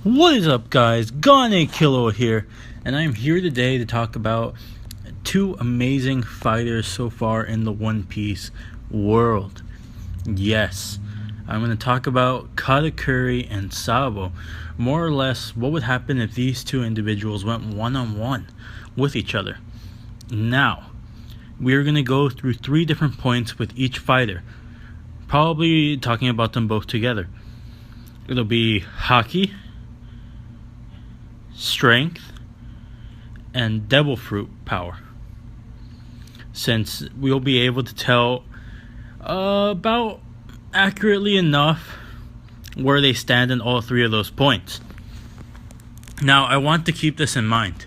What is up, guys? Gane Kilo here, and I'm here today to talk about two amazing fighters so far in the One Piece world. Yes, I'm going to talk about Katakuri and Sabo. More or less, what would happen if these two individuals went one-on-one with each other. Now, we are going to go through 3 different points with each fighter, probably talking about them both together. It'll be Haki, strength, and devil fruit power, since we'll be able to tell about accurately enough where they stand in all 3 of those points. Now, I want to keep this in mind.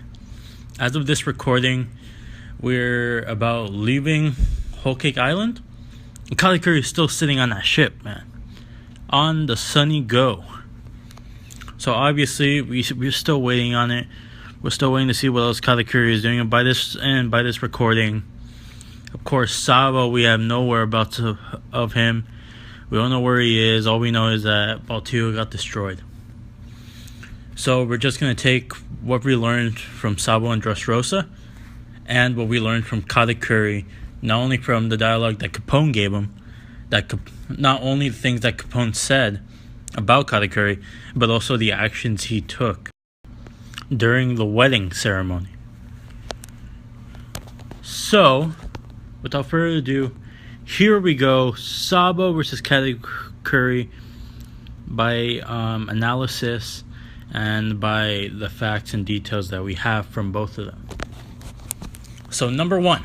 As of this recording, we're about leaving Whole Cake Island, and Katakuri is still sitting on that ship, man, on the Sunny Go. So obviously, we're still waiting on it. We're still waiting to see what else Katakuri is doing. And by this recording, of course, Sabo, we have no whereabouts of him. We don't know where he is. All we know is that Baltio got destroyed. So we're just going to take what we learned from Sabo and Dressrosa, and what we learned from Katakuri, not only from the dialogue that Capone gave him, not only the things that Capone said about Katakuri, but also the actions he took during the wedding ceremony. So, without further ado, here we go. Sabo versus Katakuri by analysis and by the facts and details that we have from both of them. So, number 1,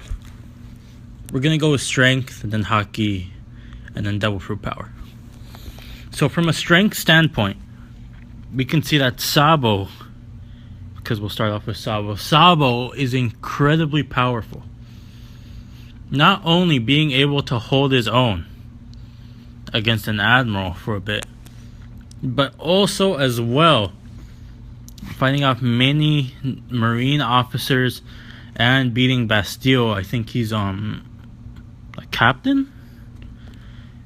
we're going to go with strength, and then Haki, and then devil fruit power. So from a strength standpoint, we can see that Sabo, because we'll start off with Sabo is incredibly powerful. Not only being able to hold his own against an admiral for a bit, but also as well fighting off many marine officers and beating Bastille. I think he's a captain.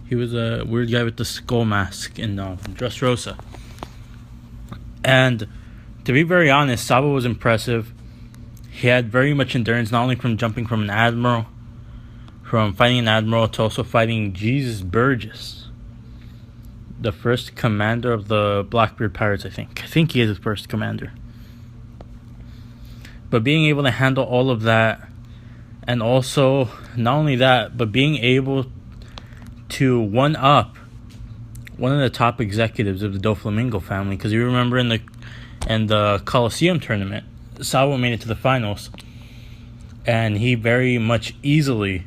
He was a weird guy with the skull mask in Dressrosa. And to be very honest, Sabo was impressive. He had very much endurance, not only from jumping from fighting an admiral, to also fighting Jesus Burgess, the first commander of the Blackbeard Pirates, I think. I think he is the first commander. But being able to handle all of that, and also, not only that, but being able to one-up one of the top executives of the Doflamingo family, because you remember in the Coliseum tournament, Sabo made it to the finals, and he very much easily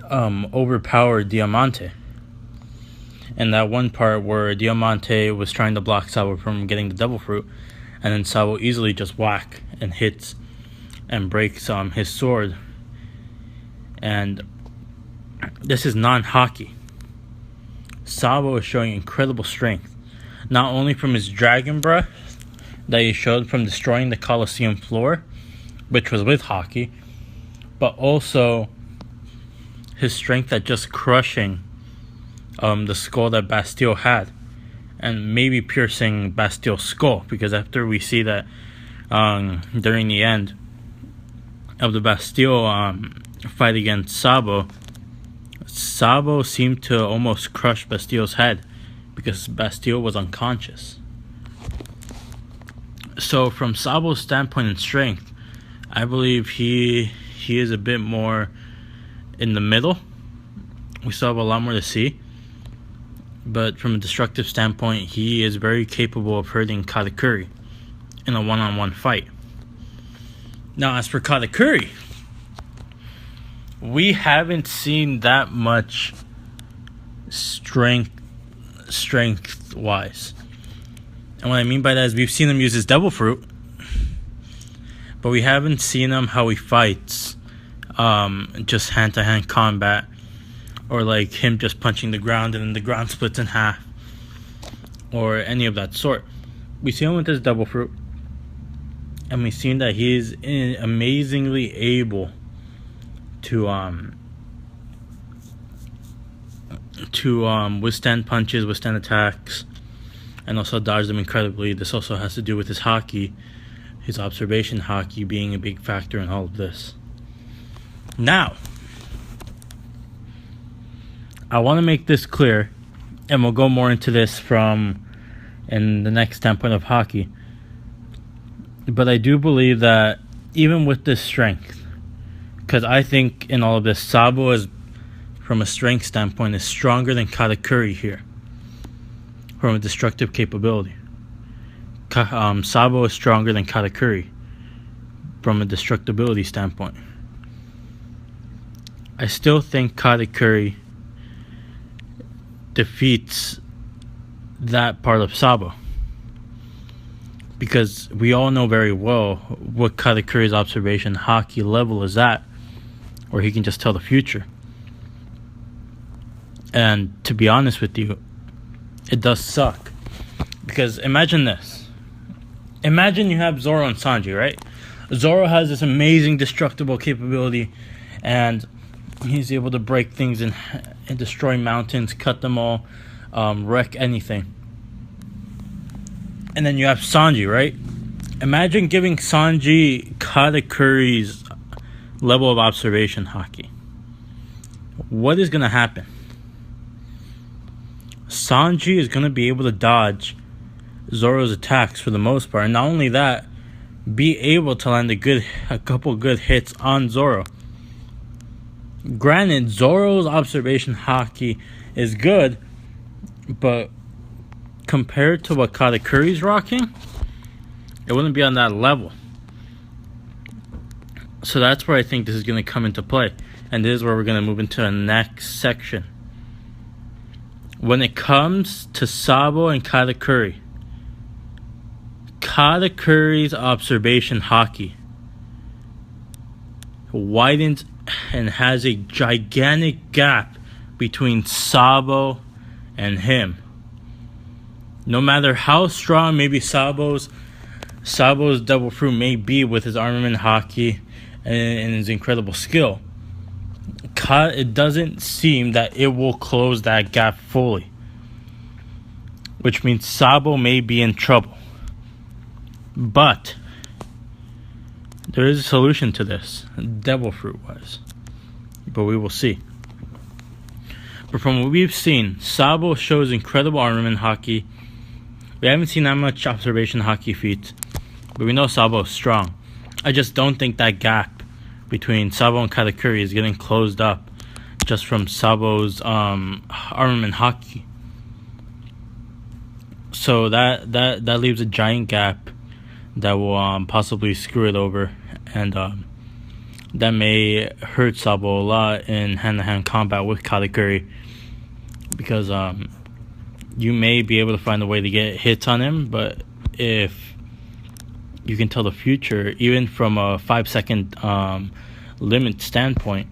overpowered Diamante. And that one part where Diamante was trying to block Sabo from getting the devil fruit, and then Sabo easily just whack and hits and breaks his sword. And this is non-Haki. Sabo is showing incredible strength, not only from his dragon breath that he showed from destroying the Coliseum floor, which was with Haki, but also his strength at just crushing the skull that Bastille had, and maybe piercing Bastille's skull, because after we see that during the end of the Bastille fight against Sabo seemed to almost crush Bastille's head because Bastille was unconscious. So from Sabo's standpoint in strength, I believe he is a bit more in the middle. We still have a lot more to see. But from a destructive standpoint, he is very capable of hurting Katakuri in a one-on-one fight. Now, as for Katakuri, we haven't seen that much strength-wise. And what I mean by that is we've seen him use his devil fruit, but we haven't seen him how he fights just hand-to-hand combat, or like him just punching the ground and then the ground splits in half, or any of that sort. We see him with his devil fruit, and we've seen that he is amazingly able to withstand punches, withstand attacks, and also dodged them incredibly. This also has to do with his Haki, his observation Haki being a big factor in all of this. Now, I want to make this clear, and we'll go more into this in the next standpoint of Haki. But I do believe that even with this strength, because I think in all of this, Sabo is, from a strength standpoint, is stronger than Katakuri here, from a destructive capability. Sabo is stronger than Katakuri from a destructibility standpoint. I still think Katakuri defeats that part of Sabo, because we all know very well what Katakuri's observation Haki level is at, where he can just tell the future. And to be honest with you, it does suck, because imagine this. Imagine you have Zoro and Sanji, right? Zoro has this amazing destructible capability, and he's able to break things and destroy mountains, cut them all, wreck anything. And then you have Sanji, right? Imagine giving Sanji Katakuri's level of observation Haki. What is going to happen? Sanji is going to be able to dodge Zoro's attacks for the most part. And not only that, be able to land a couple good hits on Zoro. Granted, Zoro's observation Haki is good, but compared to what Katakuri's rocking, it wouldn't be on that level. So that's where I think this is going to come into play. And this is where we're going to move into the next section. When it comes to Sabo and Katakuri, Katakuri's observation Haki widens and has a gigantic gap between Sabo and him. No matter how strong maybe Sabo's double fruit may be with his armament Haki and his incredible skill, it doesn't seem that it will close that gap fully, which means Sabo may be in trouble. But there is a solution to this, devil fruit wise, but we will see. But from what we've seen, Sabo shows incredible armament Haki. We haven't seen that much observation Haki feats, but we know Sabo is strong. I just don't think that gap between Sabo and Katakuri is getting closed up just from Sabo's armament Haki. So that leaves a giant gap that will possibly screw it over, and that may hurt Sabo a lot in hand-to-hand combat with Katakuri, because you may be able to find a way to get hits on him, but if you can tell the future, even from a 5-second limit standpoint,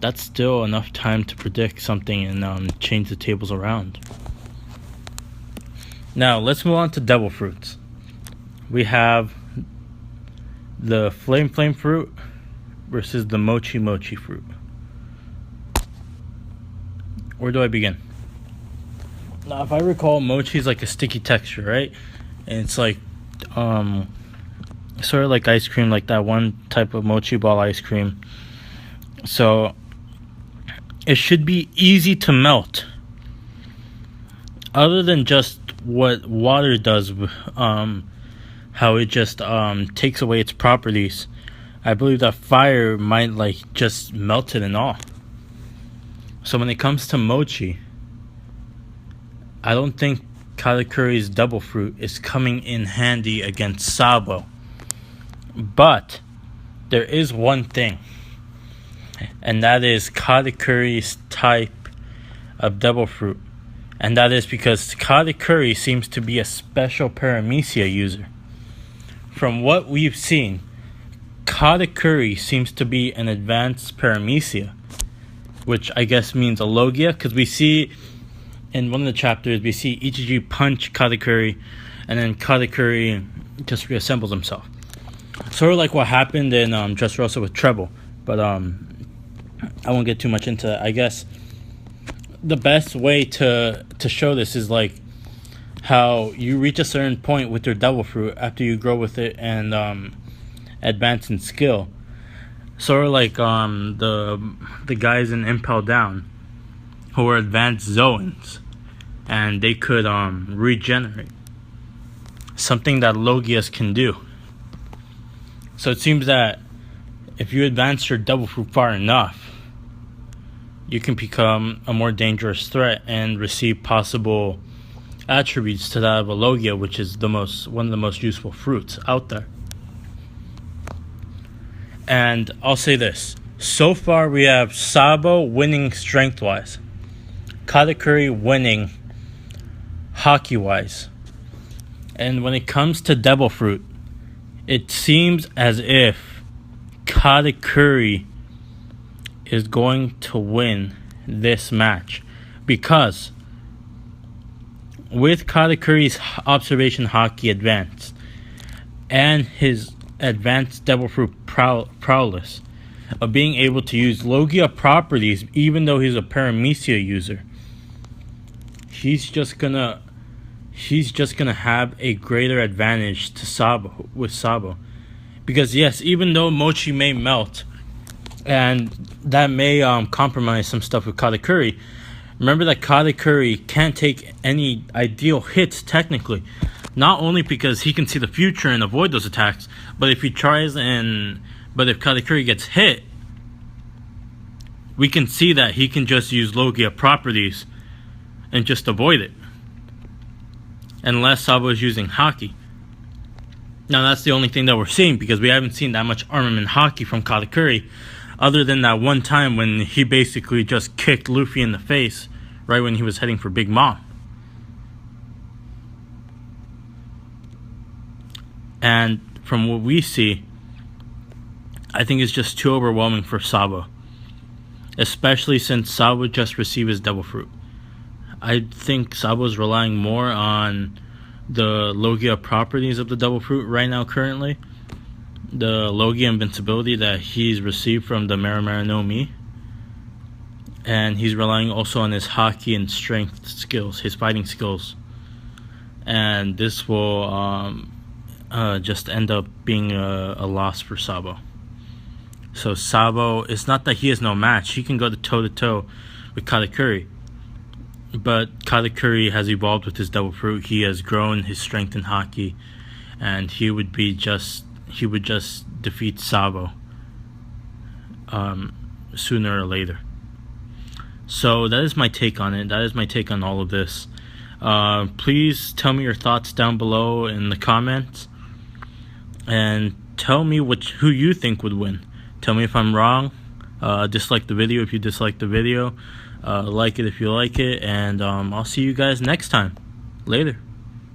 that's still enough time to predict something and change the tables around. Now, let's move on to devil fruits. We have the flame fruit versus the mochi fruit. Where do I begin? Now, if I recall, mochi is like a sticky texture, right? And it's like sort of like ice cream, like that one type of mochi ball ice cream. So it should be easy to melt. Other than just what water does, how it just takes away its properties, I believe that fire might like just melt it and all. So when it comes to mochi, I don't think Katakuri's double fruit is coming in handy against Sabo. But there is one thing, and that is Katakuri's type of double fruit. And that is because Katakuri seems to be a special paramecia user. From what we've seen, Katakuri seems to be an advanced paramecia, which I guess means a Logia, because we see in one of the chapters, we see Ichiji punch Katakuri, and then Katakuri just reassembles himself. Sort of like what happened in Dressrosa with Treble, but I won't get too much into that. I guess the best way to show this is like how you reach a certain point with your devil fruit after you grow with it and advance in skill. Sort of like the guys in Impel Down who were advanced Zoans, and they could regenerate. Something that Logias can do. So it seems that if you advance your devil fruit far enough, you can become a more dangerous threat and receive possible attributes to that of a Logia, which is one of the most useful fruits out there. And I'll say this. So far we have Sabo winning strength-wise, Katakuri winning Haki-wise. And when it comes to devil fruit, it seems as if Katakuri is going to win this match, because with Katakuri's observation Haki advanced and his advanced devil fruit prowess of being able to use Logia properties even though he's a Paramecia user, he's just gonna have a greater advantage to Sabo. Because yes, even though Mochi may melt and that may compromise some stuff with Katakuri, remember that Katakuri can't take any ideal hits technically. Not only because he can see the future and avoid those attacks, but if Katakuri gets hit, we can see that he can just use Logia properties and just avoid it. Unless Sabo is using Haki. Now that's the only thing that we're seeing, because we haven't seen that much armament Haki from Katakuri, other than that one time when he basically just kicked Luffy in the face right when he was heading for Big Mom. And from what we see, I think it's just too overwhelming for Sabo. Especially since Sabo just received his devil fruit. I think Sabo's relying more on the Logia properties of the devil fruit right now currently. The Logia invincibility that he's received from the Maramara no Mi. And he's relying also on his Haki and strength skills, his fighting skills. And this will just end up being a loss for Sabo. So Sabo, it's not that he has no match. He can go toe-to-toe with Katakuri. But Katakuri has evolved with his devil fruit. He has grown his strength in Haki. And he would just defeat Sabo sooner or later. So that is my take on it. That is my take on all of this. Please tell me your thoughts down below in the comments. And tell me who you think would win. Tell me if I'm wrong. Dislike the video if you dislike the video. Like it if you like it. And I'll see you guys next time. Later.